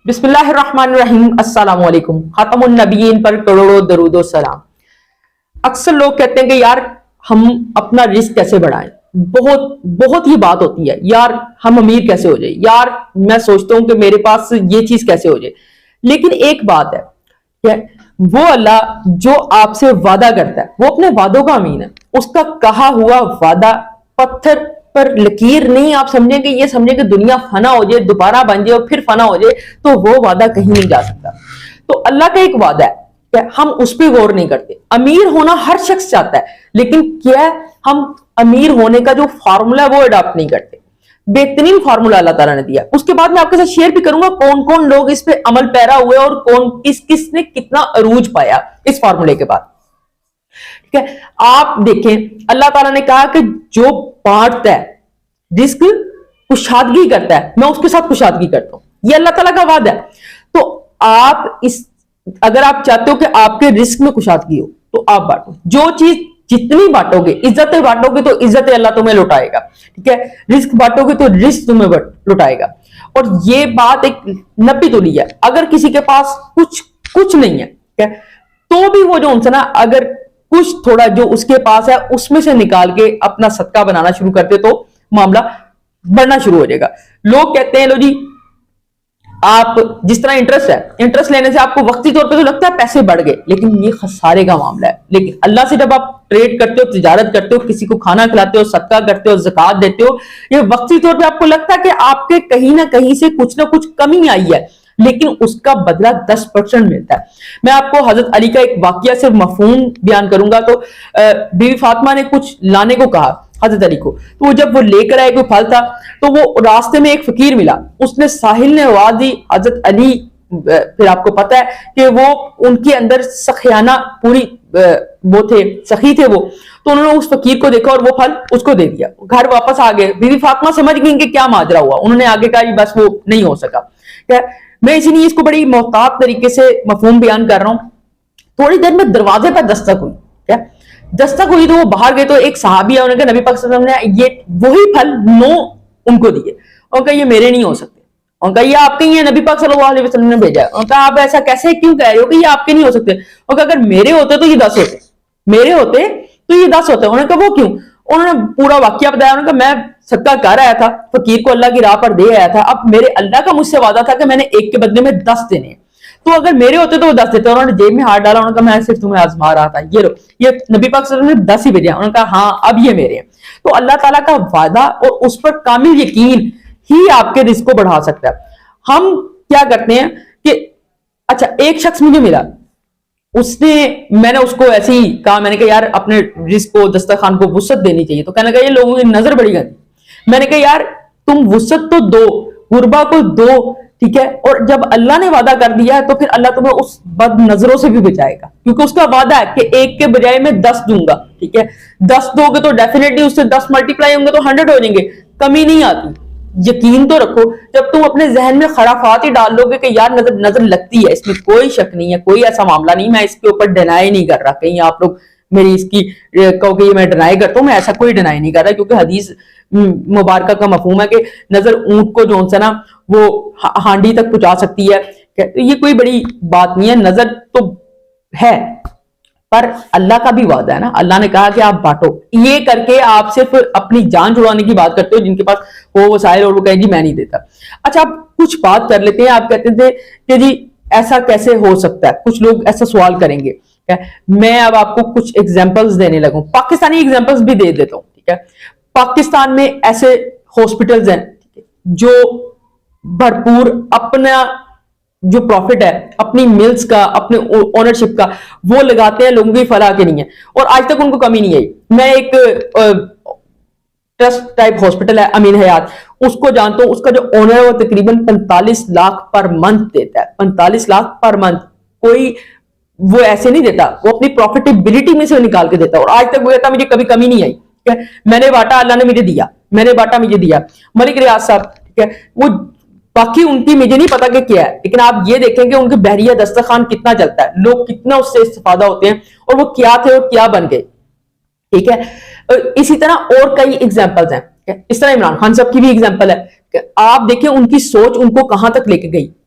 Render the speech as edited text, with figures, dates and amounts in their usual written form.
بسم اللہ الرحمن الرحیم، السلام علیکم۔ خاتم النبیین پر کروڑوں درود و سلام۔ اکثر لوگ کہتے ہیں کہ یار ہم اپنا رزق کیسے بڑھائیں، بہت ہی بات ہوتی ہے، یار ہم امیر کیسے ہو جائے، یار میں سوچتا ہوں کہ میرے پاس یہ چیز کیسے ہو جائے۔ لیکن ایک بات ہے کہ وہ اللہ جو آپ سے وعدہ کرتا ہے وہ اپنے وعدوں کا امین ہے۔ اس کا کہا ہوا وعدہ پتھر پر لکیر نہیں، آپ سمجھیں کہ یہ سمجھیں کہ دنیا فنا ہو جائے، دوبارہ بن جائے اور پھر فنا ہو جائے، تو وہ وعدہ کہیں نہیں جا سکتا۔ تو اللہ کا ایک وعدہ ہے کہ ہم اس پہ غور نہیں کرتے۔ امیر ہونا ہر شخص چاہتا ہے، لیکن کیا ہے ہم امیر ہونے کا جو فارمولا ہے وہ اڈاپٹ نہیں کرتے۔ بہترین فارمولا اللہ تعالیٰ نے دیا، اس کے بعد میں آپ کے ساتھ شیئر بھی کروں گا کون کون لوگ اس پہ عمل پیرا ہوئے اور کس نے کتنا عروج پایا اس فارمولے کے بعد۔ ٹھیک ہے، آپ دیکھیں اللہ تعالیٰ نے کہا کہ جو بانٹتا ہے رزق کشادگی کرتا ہے، میں اس کے ساتھ کشادگی کرتا ہوں، یہ اللہ تعالیٰ کا وعدہ ہے۔ تو آپ اگر آپ چاہتے ہو کہ آپ کے رزق میں کشادگی ہو تو آپ بانٹو، جو چیز جتنی بانٹو گے، عزتیں بانٹو گے تو عزتیں اللہ تمہیں لوٹائے گا، ٹھیک ہے، رزق بانٹو گے تو رزق تمہیں لوٹائے گا۔ اور یہ بات ایک نپی تولی ہے، اگر کسی کے پاس کچھ نہیں ہے ٹھیک ہے، تو بھی وہ جو انسان نا اگر کچھ تھوڑا جو اس کے پاس ہے اس میں سے نکال کے اپنا صدقہ بنانا شروع کرتے تو معاملہ بڑھنا شروع ہو جائے گا۔ لوگ کہتے ہیں لو جی آپ جس طرح انٹرسٹ لینے سے آپ کو وقتی طور پہ تو لگتا ہے پیسے بڑھ گئے، لیکن یہ خسارے کا معاملہ ہے۔ لیکن اللہ سے جب آپ ٹریڈ کرتے ہو، تجارت کرتے ہو، کسی کو کھانا کھلاتے ہو، صدقہ کرتے ہو، زکات دیتے ہو، یہ وقتی طور پہ آپ کو لگتا ہے کہ آپ کے کہیں نہ کہیں سے کچھ نہ کچھ کمی آئی ہے، لیکن اس کا بدلہ 10% ملتا ہے۔ میں آپ کو حضرت علی کا ایک واقعہ صرف مفہوم بیان کروں گا۔ تو بی بی فاطمہ نے کچھ لانے کو کہا حضرت علی کو، تو وہ جب وہ لے کر آئے کوئی پھل تھا تو وہ راستے میں ایک فقیر ملا، اس نے ساحل نے آواز دی حضرت علی، پھر آپ کو پتا ہے کہ وہ ان کے اندر سخیانہ پوری وہ تھے، سخی تھے وہ، تو انہوں نے اس فقیر کو دیکھا اور وہ پھل اس کو دے دیا، گھر واپس آ گئے۔ بی بی فاطمہ سمجھ گئیں کہ کیا ماجرا ہوا، انہوں نے آگے کہا جی بس وہ نہیں ہو سکا۔ میں اسی لیے اس کو بڑی محتاط طریقے سے مفہوم بیان کر رہا ہوں۔ تھوڑی دیر میں دروازے پر دستک ہوئی، کیا دستک ہوئی تو وہ باہر گئے، تو ایک صحابی ہے، انہوں نے کہا نبی پاک صلی اللہ علیہ وسلم نے یہ وہی پھل 9 ان کو دیے، اور کہا یہ میرے نہیں ہو سکتے، اور کہا یہ آپ کے ہی ہیں، نبی پاک صلی اللہ علیہ وسلم نے بھیجا ہے، اور کہا آپ ایسا کیسے کیوں کہہ رہے ہو کہ یہ آپ کے نہیں ہو سکتے، اور کہا اگر میرے ہوتے تو یہ 10 ہوتے، میرے ہوتے تو یہ 10 ہوتے۔ انہوں نے کہا وہ کیوں؟ انہوں نے پورا واقعہ بتایا، انہوں نے کہا میں صدقہ کر آیا تھا، فقیر کو اللہ کی راہ پر دے آیا تھا، اب میرے اللہ کا مجھ سے وعدہ تھا کہ میں نے ایک کے بدلے میں 10 دینے ہیں، تو اگر میرے ہوتے تو وہ 10 دیتے۔ انہوں نے جیب میں ہاتھ ڈالا، انہوں نے کہا میں صرف تمہیں آزما رہا تھا، یہ لو، یہ نبی پاک صلی اللہ علیہ وسلم نے 10 ہی بھیجے۔ انہوں نے کہا ہاں اب یہ میرے ہیں۔ تو اللہ تعالیٰ کا وعدہ اور اس پر کامل یقین ہی آپ کے رزق کو بڑھا سکتا ہے۔ ہم کیا کرتے ہیں کہ اچھا ایک شخص مجھے ملا، میں نے اس کو ایسے ہی کہا، میں نے کہا یار اپنے رزق کو دسترخوان کو وسعت دینی چاہیے، تو کہنے لگا یہ لوگوں کی نظر بڑی گندی۔ میں نے کہا یار تم وسعت تو دو، غربا کو دو، ٹھیک ہے، اور جب اللہ نے وعدہ کر دیا ہے تو پھر اللہ تمہیں اس بد نظروں سے بھی بچائے گا، کیونکہ اس کا وعدہ ہے کہ ایک کے بجائے میں 10 دوں گا، ٹھیک ہے، 10 دو گے تو ڈیفینیٹلی اس سے 10 ملٹیپلائی ہوں گے تو 100 ہو جائیں گے، کمی نہیں آتی۔ یقین تو رکھو، جب تم اپنے ذہن میں خرافات ہی ڈال لو گے کہ یار نظر لگتی ہے، اس میں کوئی شک نہیں ہے، کوئی ایسا معاملہ نہیں، میں اس کے اوپر ڈینائی نہیں کر رہا، کہیں آپ لوگ میری اس کی کہو کہ یہ میں ڈینائی کرتا ہوں، میں ایسا کوئی ڈینائی نہیں کر رہا، کیونکہ حدیث مبارکہ کا مفہوم ہے کہ نظر اونٹ کو جو نا وہ ہانڈی تک پہنچا سکتی ہے، یہ کوئی بڑی بات نہیں ہے، نظر تو ہے، پر اللہ کا بھی وعدہ ہے نا، اللہ نے کہا کہ آپ بانٹو، یہ کر کے آپ صرف اپنی جان چھڑانے کی بات کرتے ہو، جن کے پاس وہ وسائل اور وہ کہیں جی میں نہیں دیتا۔ اچھا آپ کچھ بات کر لیتے ہیں، آپ کہتے تھے کہ جی ایسا کیسے ہو سکتا ہے، کچھ لوگ ایسا سوال کریں گے، میں اب آپ کو کچھ ایگزامپلز دینے لگوں، پاکستانی ایگزامپلز بھی دے دیتا ہوں، ٹھیک ہے۔ پاکستان میں ایسے ہاسپٹلز ہیں جو بھرپور اپنا جو پروفٹ ہے اپنی ملز کا، اپنے اونرشپ کا، وہ لگاتے ہیں لوگوں کی فلاح کے لیے، اور آج تک ان کو کمی نہیں آئی۔ میں ایک ٹرسٹ ٹائپ ہاسپٹل ہے امین حیات، اس کو جانتا ہوں، اس کا جو اونر ہے وہ تقریباً 45 لاکھ پر منتھ دیتا ہے، 45 لاکھ پر منتھ، کوئی وہ ایسے نہیں دیتا، وہ اپنی پروفیٹیبلٹی میں سے نکال کے دیتا، اور آج تک وہ کہتا مجھے کبھی کمی نہیں آئی، ٹھیک ہے، میں نے باٹا اللہ نے مجھے دیا، میں نے باٹا مجھے دیا۔ ملک ریاض صاحب، ٹھیک ہے، وہ باقی ان کی مجھے نہیں پتا کہ کیا ہے، لیکن آپ یہ دیکھیں کہ ان کے بحریہ دسترخوان کتنا چلتا ہے، لوگ کتنا اس سے استفادہ ہوتے ہیں، اور وہ کیا تھے اور کیا بن گئے، ٹھیک ہے۔ اسی طرح اور کئی ایگزامپلز ہیں، اس طرح عمران خان صاحب کی بھی ایگزامپل ہے کہ آپ دیکھیں ان کی سوچ ان کو کہاں تک لے کے گئی،